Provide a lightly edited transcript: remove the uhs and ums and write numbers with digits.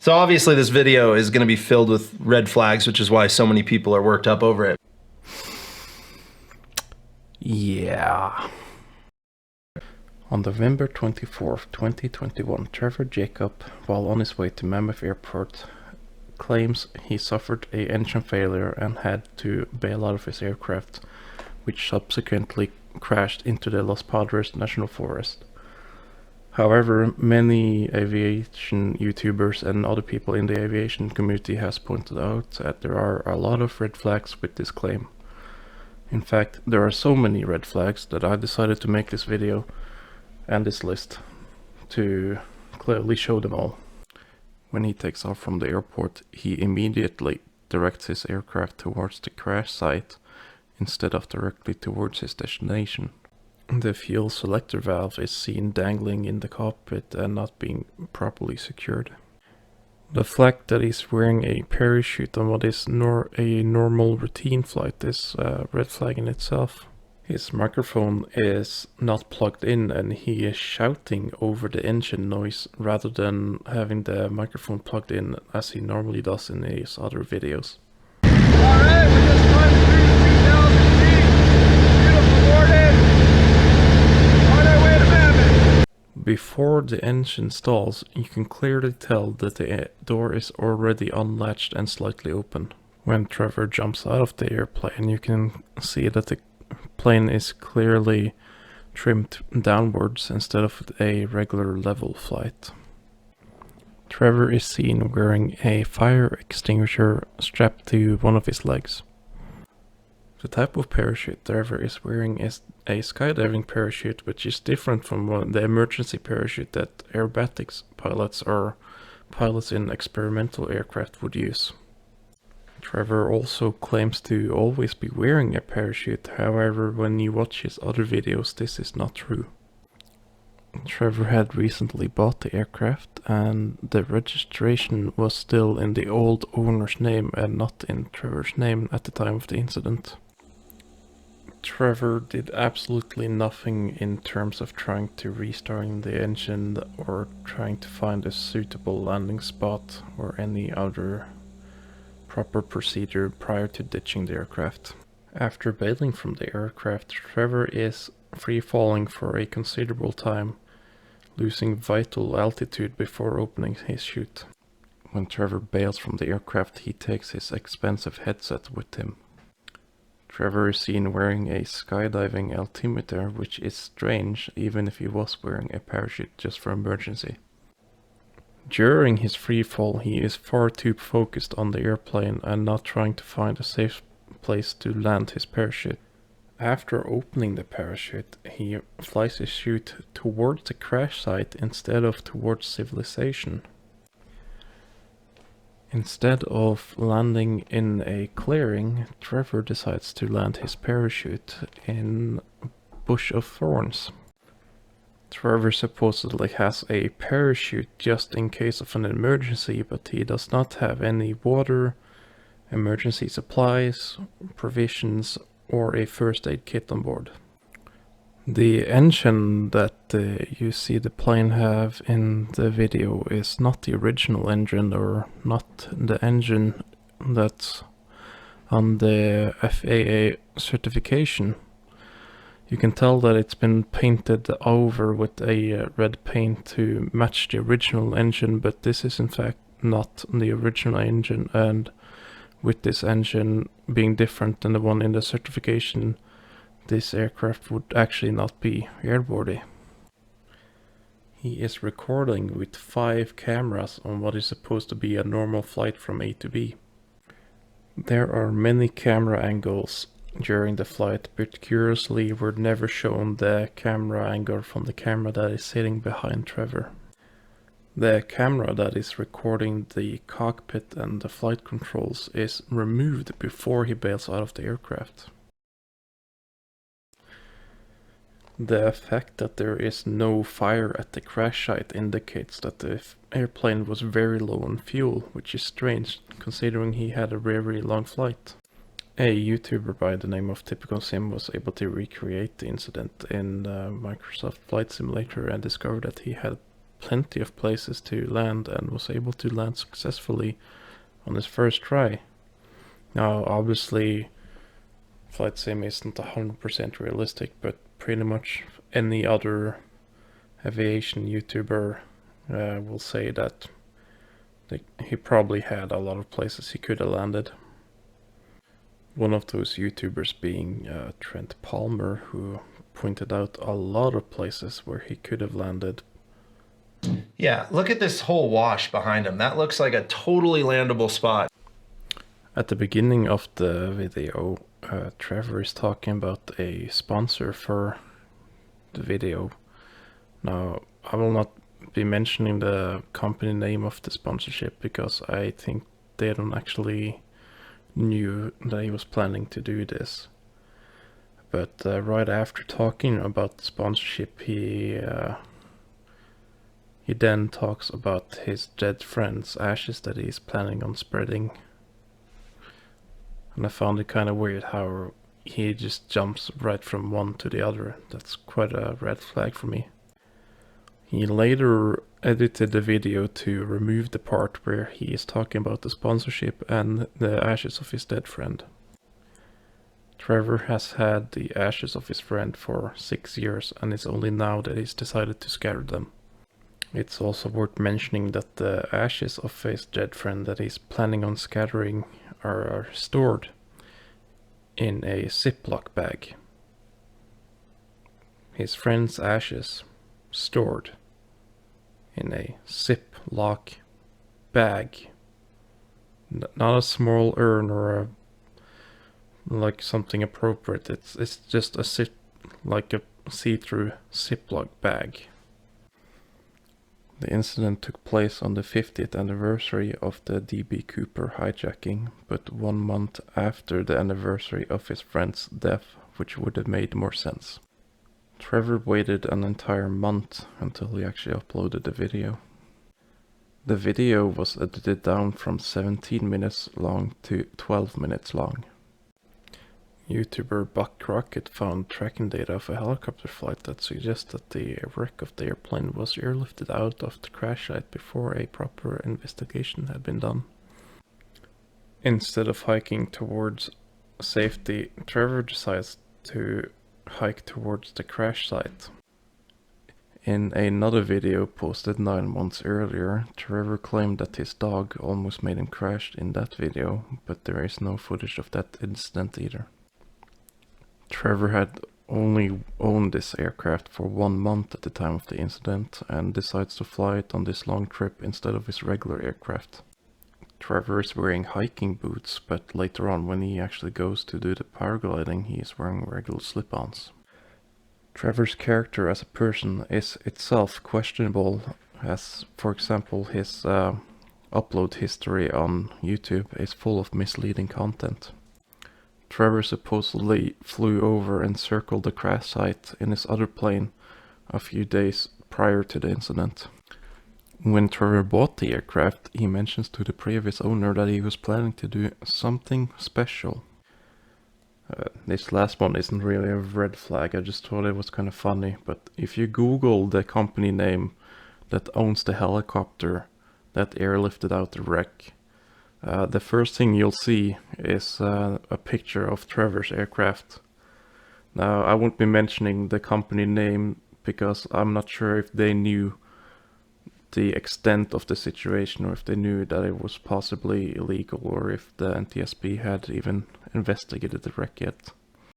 So obviously this video is going to be filled with red flags, which is why so many people are worked up over it. Yeah. On November 24th, 2021, Trevor Jacob, while on his way to Mammoth Airport, claims he suffered an engine failure and had to bail out of his aircraft, which subsequently crashed into the Los Padres National Forest. However, many aviation YouTubers and other people in the aviation community has pointed out that there are a lot of red flags with this claim. In fact, there are so many red flags that I decided to make this video and this list to clearly show them all. When he takes off from the airport, he immediately directs his aircraft towards the crash site instead of directly towards his destination. The fuel selector valve is seen dangling in the cockpit and not being properly secured. The fact that he's wearing a parachute on what is a normal routine flight is a red flag in itself. His microphone is not plugged in and he is shouting over the engine noise rather than having the microphone plugged in as he normally does in his other videos. Alright, we just went through 2,000 feet. Beautiful morning. On our way to Mammoth. Before the engine stalls, you can clearly tell that the door is already unlatched and slightly open. When Trevor jumps out of the airplane, you can see that the plane is clearly trimmed downwards instead of a regular level flight. Trevor is seen wearing a fire extinguisher strapped to one of his legs. The type of parachute Trevor is wearing is a skydiving parachute, which is different from the emergency parachute that aerobatics pilots or pilots in experimental aircraft would use. Trevor also claims to always be wearing a parachute, however when you watch his other videos this is not true. Trevor had recently bought the aircraft and the registration was still in the old owner's name and not in Trevor's name at the time of the incident. Trevor did absolutely nothing in terms of trying to restart the engine or trying to find a suitable landing spot or any other proper procedure prior to ditching the aircraft. After bailing from the aircraft, Trevor is free falling for a considerable time, losing vital altitude before opening his chute. When Trevor bails from the aircraft, he takes his expensive headset with him. Trevor is seen wearing a skydiving altimeter, which is strange even if he was wearing a parachute just for emergency. During his free fall, he is far too focused on the airplane and not trying to find a safe place to land his parachute. After opening the parachute, he flies his chute towards the crash site instead of towards civilization. Instead of landing in a clearing, Trevor decides to land his parachute in a bush of thorns. Trevor supposedly has a parachute just in case of an emergency, but he does not have any water, emergency supplies, provisions, or a first aid kit on board. The engine that you see the plane have in the video is not the original engine or not the engine that's on the FAA certification. You can tell that it's been painted over with a red paint to match the original engine, but this is in fact not the original engine, and with this engine being different than the one in the certification, this aircraft would actually not be airworthy. He is recording with 5 cameras on what is supposed to be a normal flight from A to B. There are many camera angles during the flight, but curiously we're never shown the camera angle from the camera that is sitting behind Trevor. The camera that is recording the cockpit and the flight controls is removed before he bails out of the aircraft. The fact that there is no fire at the crash site indicates that the airplane was very low on fuel, which is strange considering he had a very long flight. A YouTuber by the name of Typical Sim was able to recreate the incident in Microsoft Flight Simulator and discovered that he had plenty of places to land and was able to land successfully on his first try. Now, obviously, flight sim isn't 100% realistic, but pretty much any other aviation YouTuber will say that he probably had a lot of places he could have landed. One of those YouTubers being Trent Palmer, who pointed out a lot of places where he could have landed. Yeah, look at this whole wash behind him. That looks like a totally landable spot. At the beginning of the video, Trevor is talking about a sponsor for the video. Now, I will not be mentioning the company name of the sponsorship because I think they don't actually knew that he was planning to do this. But right after talking about the sponsorship, he then talks about his dead friend's ashes that he's planning on spreading. And I found it kind of weird how he just jumps right from one to the other. That's quite a red flag for me. He later edited the video to remove the part where he is talking about the sponsorship and the ashes of his dead friend. Trevor has had the ashes of his friend for 6 years, and it's only now that he's decided to scatter them. It's also worth mentioning that the ashes of his dead friend that he's planning on scattering are stored in a Ziploc bag. His friend's ashes stored in a Ziploc bag. Not a small urn or like something appropriate. It's just a see-through Ziploc bag. The incident took place on the 50th anniversary of the DB Cooper hijacking, but 1 month after the anniversary of his friend's death, which would have made more sense. Trevor waited an entire month until he actually uploaded the video. The video was edited down from 17 minutes long to 12 minutes long. YouTuber Buck Crockett found tracking data of a helicopter flight that suggests that the wreck of the airplane was airlifted out of the crash site before a proper investigation had been done. Instead of hiking towards safety, Trevor decides to hike towards the crash site. In another video posted 9 months earlier, Trevor claimed that his dog almost made him crash in that video, but there is no footage of that incident either. Trevor had only owned this aircraft for 1 month at the time of the incident and decides to fly it on this long trip instead of his regular aircraft. Trevor is wearing hiking boots, but later on when he actually goes to do the paragliding, he is wearing regular slip-ons. Trevor's character as a person is itself questionable, as for example his upload history on YouTube is full of misleading content. Trevor supposedly flew over and circled the crash site in his other plane a few days prior to the incident. When Trevor bought the aircraft, he mentions to the previous owner that he was planning to do something special. This last one isn't really a red flag, I just thought it was kind of funny, but if you Google the company name that owns the helicopter that airlifted out the wreck, the first thing you'll see is a picture of Trevor's aircraft. Now, I won't be mentioning the company name because I'm not sure if they knew the extent of the situation or if they knew that it was possibly illegal or if the NTSB had even investigated the wreck yet.